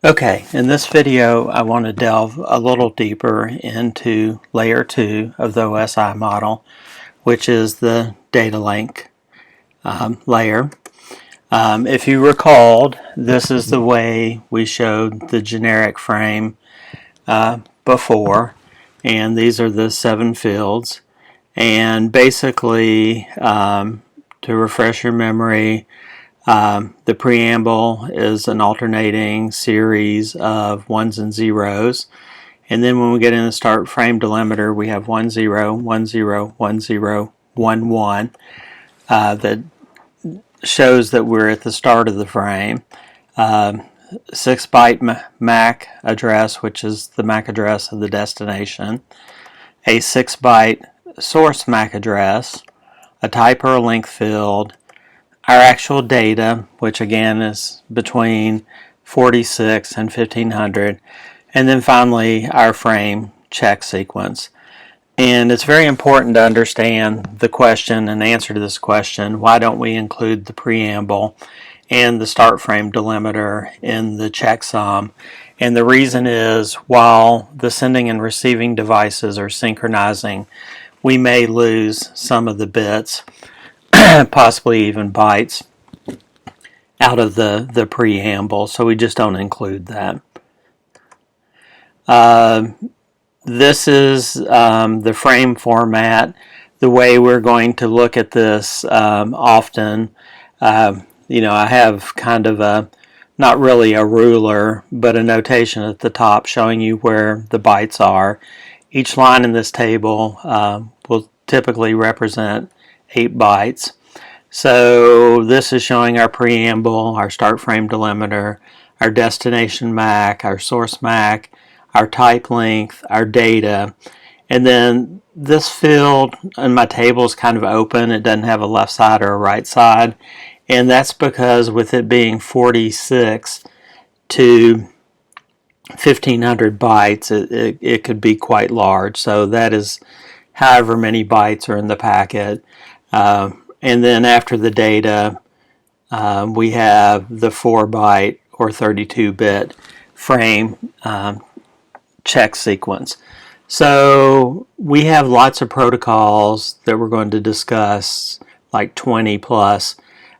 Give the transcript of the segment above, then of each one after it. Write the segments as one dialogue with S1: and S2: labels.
S1: Okay, in this video I want to delve a little deeper into layer 2 of the OSI model, which is the data link layer. If you recalled, this is the way we showed the generic frame before, and these are the 7 fields. And basically, to refresh your memory, the preamble is an alternating series of ones and zeros. And then when we get in the start frame delimiter, we have 1 0, 1 0, 1 0, 1 1 that shows that we're at the start of the frame. 6-byte MAC address, which is the MAC address of the destination. A 6-byte source MAC address, a type or a length field, our actual data, which again is between 46 and 1500, and then finally our frame check sequence. And it's very important to understand the question and answer to this question: why don't we include the preamble and the start frame delimiter in the checksum? And the reason is, while the sending and receiving devices are synchronizing, we may lose some of the bits, possibly even bytes, out of the preamble, so we just don't include that. This is the frame format. The way we're going to look at this often, I have kind of a, not really a ruler, but a notation at the top showing you where the bytes are. Each line in this table will typically represent 8 bytes. So this is showing our preamble, our start frame delimiter, our destination MAC, our source MAC, our type length, our data. And then this field in my table is kind of open. It doesn't have a left side or a right side. And that's because with it being 46 to 1500 bytes, it could be quite large. So that is however many bytes are in the packet. And then after the data, we have the 4-byte or 32-bit frame check sequence. So we have lots of protocols that we're going to discuss, like 20 plus,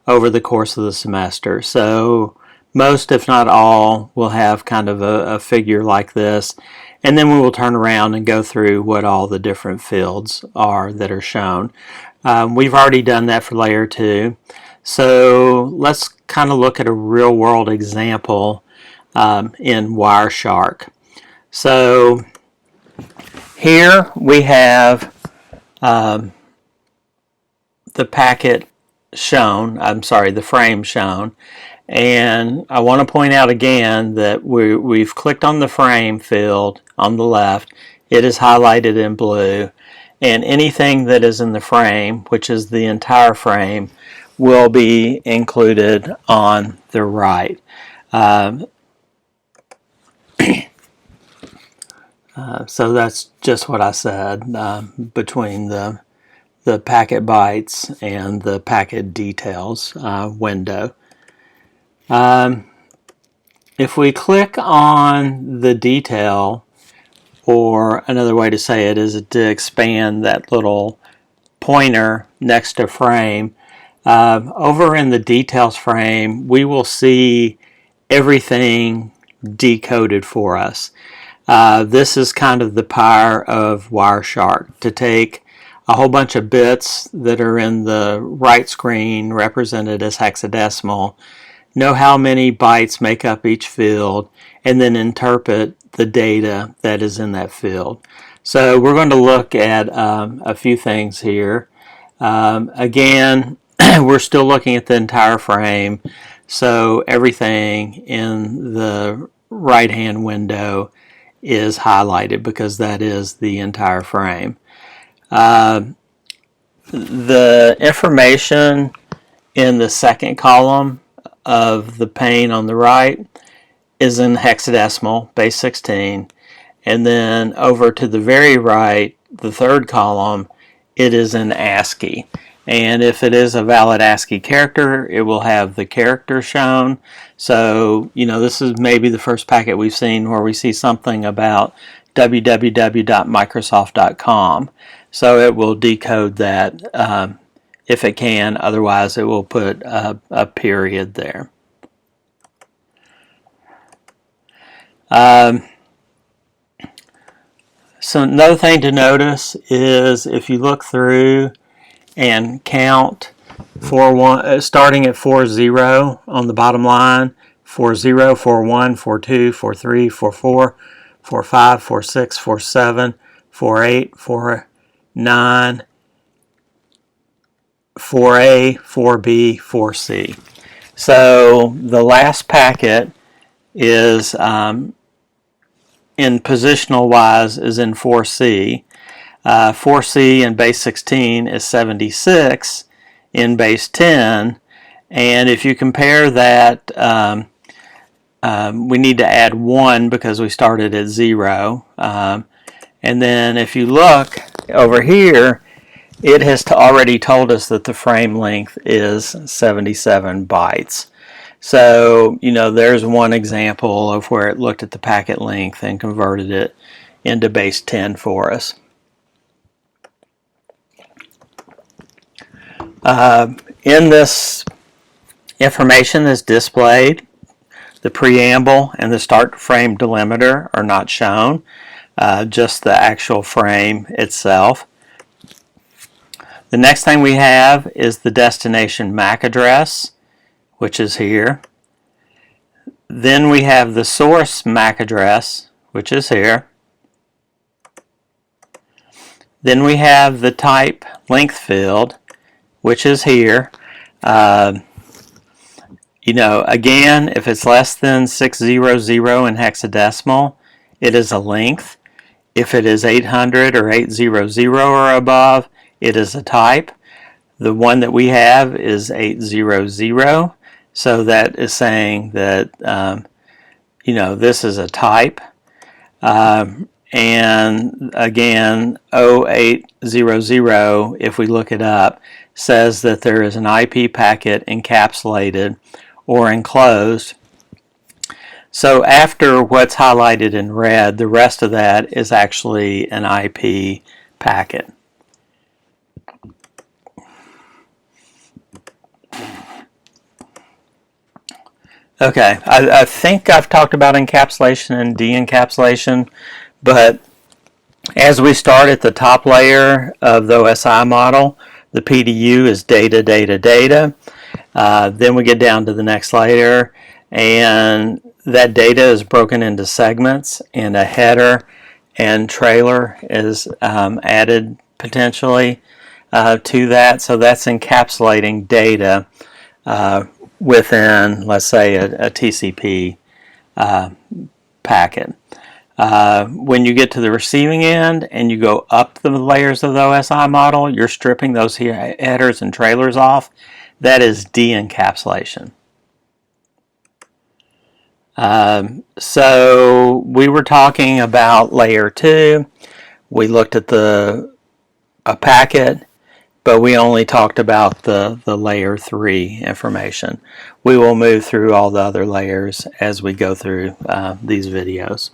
S1: over the course of the semester. So most, if not all, will have kind of a figure like this. And then we will turn around and go through what all the different fields are that are shown. We've already done that for layer 2. So let's kind of look at a real world example in Wireshark. So here we have the packet shown, the frame shown. And I want to point out again that we've clicked on the frame field on the left. It is highlighted in blue. And anything that is in the frame, which is the entire frame, will be included on the right. So that's just what I said between the packet bytes and the packet details window. If we click on the detail, or another way to say it is to expand that little pointer next to frame, over in the details frame, we will see everything decoded for us. This is kind of the power of Wireshark, to take a whole bunch of bits that are in the right screen represented as hexadecimal, know how many bytes make up each field, and then interpret the data that is in that field. So we're going to look at a few things here. Again, we're still looking at the entire frame, so everything in the right-hand window is highlighted because that is the entire frame. The information in the second column of the pane on the right is in hexadecimal, base 16, and then over to the very right, the third column, it is in ASCII. and if it is a valid ASCII character, it will have the character shown. So, this is maybe the first packet we've seen where we see something about www.microsoft.com. So it will decode that if it can, otherwise it will put a period there. So another thing to notice is if you look through and count starting at 40 on the bottom line, 40, 41, 42, 43, 44, 45, 46, 47, 48, 49, 4A, 4B, 4C. So the last packet is in positional wise is in 4C. 4C in base 16 is 76 in base 10, and if you compare that, we need to add 1 because we started at 0, and then if you look over here, it has already told us that the frame length is 77 bytes. So, there's one example of where it looked at the packet length and converted it into base 10 for us. In this information that's displayed, the preamble and the start frame delimiter are not shown, just the actual frame itself. The next thing we have is the destination MAC address, which is here. Then we have the source MAC address, which is here. Then we have the type length field, which is here. Again, if it's less than 600 in hexadecimal, it is a length. If it is 800 or 800 or above, it is a type. The one that we have is 800, so that is saying that this is a type. And again, 0800, if we look it up, says that there is an IP packet encapsulated or enclosed. So after what's highlighted in red, the rest of that is actually an IP packet. Okay, I think I've talked about encapsulation and de-encapsulation, but as we start at the top layer of the OSI model, the PDU is data, data, data. Then we get down to the next layer, and that data is broken into segments, and a header and trailer is added potentially to that. So that's encapsulating data within, let's say, a TCP packet. When you get to the receiving end and you go up the layers of the OSI model, you're stripping those headers and trailers off. That is de-encapsulation. So we were talking about layer 2. We looked at a packet, but we only talked about the layer 3 information. We will move through all the other layers as we go through these videos.